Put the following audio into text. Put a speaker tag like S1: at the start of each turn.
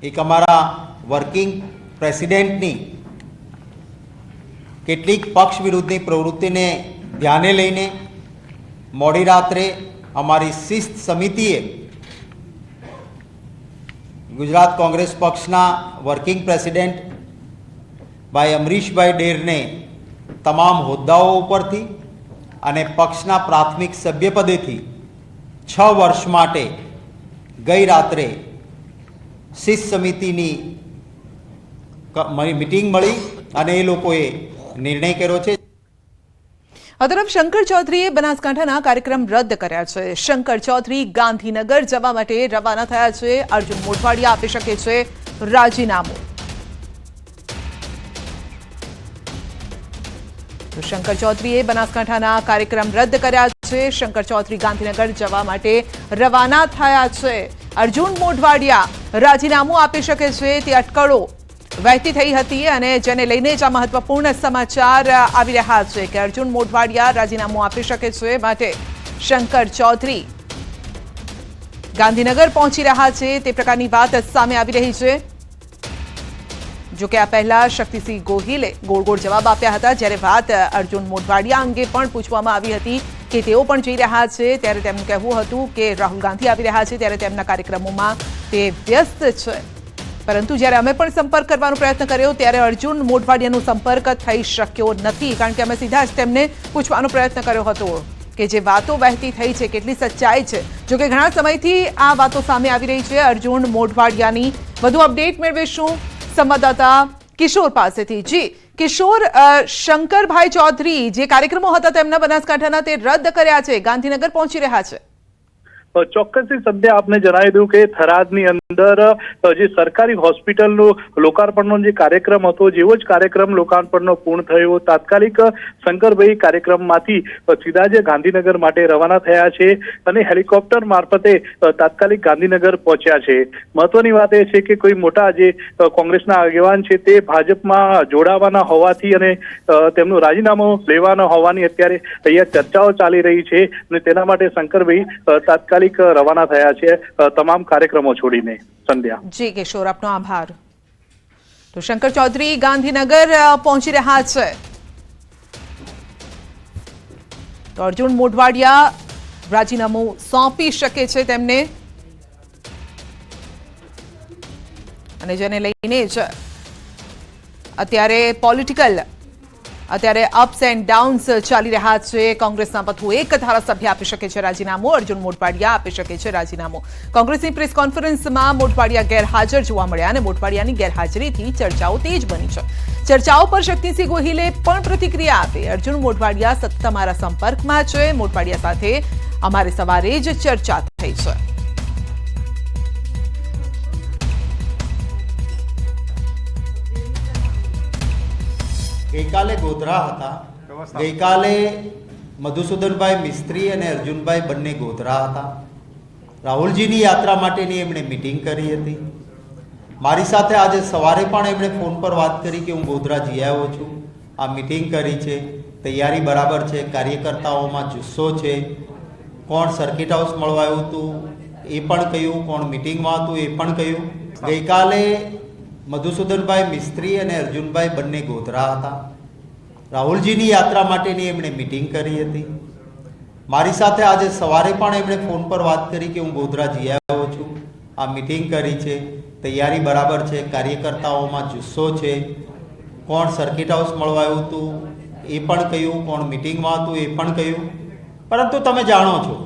S1: એક અમારા વર્કિંગ પ્રેસિડેન્ટની કેટલીક પક્ષ વિરુદ્ધની પ્રવૃત્તિને ધ્યાને લઈને મોડી રાત્રે અમારી શિસ્ત સમિતિએ ગુજરાત કોંગ્રેસ પક્ષના વર્કિંગ પ્રેસિડેન્ટ ભાઈ અમરીશભાઈ ડેરને તમામ હોદ્દાઓ ઉપરથી અને પક્ષના પ્રાથમિક સભ્યપદેથી 6 વર્ષ માટે ગઈ રાત્રે શિસ્ત સમિતિની મીટિંગ મળી અને એ લોકોએ નિર્ણય કર્યો છે।
S2: આ તરફ શંકર ચૌધરીએ બનાસકાંઠાના કાર્યક્રમ રદ કર્યા છે। શંકર ચૌધરી ગાંધીનગર જવા માટે રવાના થયા છે। અર્જુન મોઢવાડિયા આપી શકે છે રાજીનામું। તો શંકર ચૌધરીએ બનાસકાંઠાના કાર્યક્રમ રદ કર્યા છે। શંકર ચૌધરી ગાંધીનગર જવા માટે રવાના થયા છે। અર્જુન મોઢવાડિયા રાજીનામું આપી શકે છે તે અટકળો વહેતી થઈ હતી અને જેને લઈને જ આ મહત્વપૂર્ણ સમાચાર આવી રહ્યા છે કે અર્જુન મોઢવાડિયા રાજીનામું આપી શકે છે, માટે શંકર ચૌધરી ગાંધીનગર પહોંચી રહ્યા છે તે પ્રકારની વાત સામે આવી રહી છે। જો કે આ પહેલા શક્તિસિંહ ગોહિલે ગોળ ગોળ જવાબ આપ્યા હતા, જ્યારે વાત અર્જુન મોઢવાડિયા અંગે પણ પૂછવામાં આવી હતી કે તેઓ પણ જઈ રહ્યા છે, ત્યારે તેમનું કહેવું હતું કે રાહુલ ગાંધી આવી રહ્યા છે ત્યારે તેમના કાર્યક્રમોમાં તે વ્યસ્ત છે। પરંતુ જ્યારે અમે પણ સંપર્ક કરવાનો પ્રયત્ન કર્યો ત્યારે અર્જુન મોઢવાડિયાનો સંપર્ક થઈ શક્યો નથી, કારણ કે અમે સીધા જ તેમને પૂછવાનો પ્રયત્ન કર્યો હતો કે જે વાતો વહેતી થઈ છે કેટલી સચ્ચાઈ છે। જો કે ઘણા સમયથી આ વાતો સામે આવી રહી છે અર્જુન મોઢવાડિયાની। વધુ અપડેટ મેળવીશું સંવાદદાતા કિશોર પાસેથી। જી કિશોર, શંકરભાઈ ચૌધરી જે કાર્યક્રમો હતા તેમના બનાસકાંઠાના તે રદ કર્યા છે, ગાંધીનગર પહોંચી રહ્યા છે।
S3: ચોક્કસથી સદ્ય આપને જણાવી દઉં કે થરાદની અંદર જે સરકારી હોસ્પિટલનો લોકાર્પણનો જે કાર્યક્રમ હતો, જેવો જ કાર્યક્રમ લોકાર્પણનો પૂર્ણ થયો, તાત્કાલિક શંકરભાઈ કાર્યક્રમમાંથી સીધા જ ગાંધીનગર માટે રવાના થયા છે અને હેલિકોપ્ટર મારફતે તાત્કાલિક ગાંધીનગર પહોંચ્યા છે। મહત્વની વાત એ છે કે કોઈ મોટા જે કોંગ્રેસના આગેવાન છે તે ભાજપમાં જોડાવાના હોવાથી અને તેમનું રાજીનામું લેવાના હોવાની અત્યારે અહીંયા ચર્ચાઓ ચાલી રહી છે અને તેના માટે શંકરભાઈ તાત્કાલિક રવાના થયા છે તમામ કાર્યક્રમો છોડીને। સંધ્યા
S2: જી કિશોર, આપનો આભાર। તો શંકર ચૌધરી ગાંધીનગર પહોંચી રહ્યા છે, તો અર્જુન મોઢવાડિયા રાજીનામું સોંપી શકે છે તેમને, અને જેને લઈને જ અત્યારે અપ્સ એન્ડ ડાઉન્સ ચાલી રહ્યા છે। કોંગ્રેસના વધુ એક ધારાસભ્ય આપી શકે છે રાજીનામું, અર્જુન મોઢવાડિયા આપી શકે છે રાજીનામું। કોંગ્રેસની પ્રેસ કોન્ફરન્સમાં મોઢવાડિયા ગેરહાજર જોવા મળ્યા અને મોઢવાડિયાની ગેરહાજરીથી ચર્ચાઓ તેજ બની છે। ચર્ચાઓ પર શક્તિસિંહ ગોહિલે પણ પ્રતિક્રિયા આપી। અર્જુન મોઢવાડિયા સતત અમારા સંપર્કમાં છે, મોઢવાડિયા સાથે અમારે સવારે જ ચર્ચા થઈ છે।
S1: ગઈકાલે ગોધરા હતા, ગઈકાલે મધુસૂદનભાઈ મિસ્ત્રી અને અર્જુનભાઈ બંને ગોધરા હતા। રાહુલજીની યાત્રા માટેની એમણે મિટિંગ કરી હતી। મારી સાથે આજે સવારે પણ એમણે ફોન પર વાત કરી કે હું ગોધરા જઈ આવ્યો છું, આ મિટિંગ કરી છે, તૈયારી બરાબર છે, કાર્યકર્તાઓમાં જુસ્સો છે, કોણ સર્કિટ હાઉસ મળવા આવ્યું હતું એ પણ કહ્યું, કોણ મિટિંગમાં હતું એ પણ કહ્યું। ગઈકાલે મધુસૂદનભાઈ મિસ્ત્રી અને અર્જુનભાઈ બંને ગોધરા હતા। રાહુલજીની યાત્રા માટેની એમણે મિટિંગ કરી હતી। મારી સાથે આજે સવારે પણ એમણે ફોન પર વાત કરી કે હું ગોધરા જઈ આવ્યો છું, આ મિટિંગ કરી છે, તૈયારી બરાબર છે, કાર્યકર્તાઓમાં જુસ્સો છે, કોણ સર્કિટ હાઉસ મળવા આવ્યું હતું એ પણ કહ્યું, કોણ મિટિંગમાં હતું એ પણ કહ્યું। પરંતુ તમે જાણો છો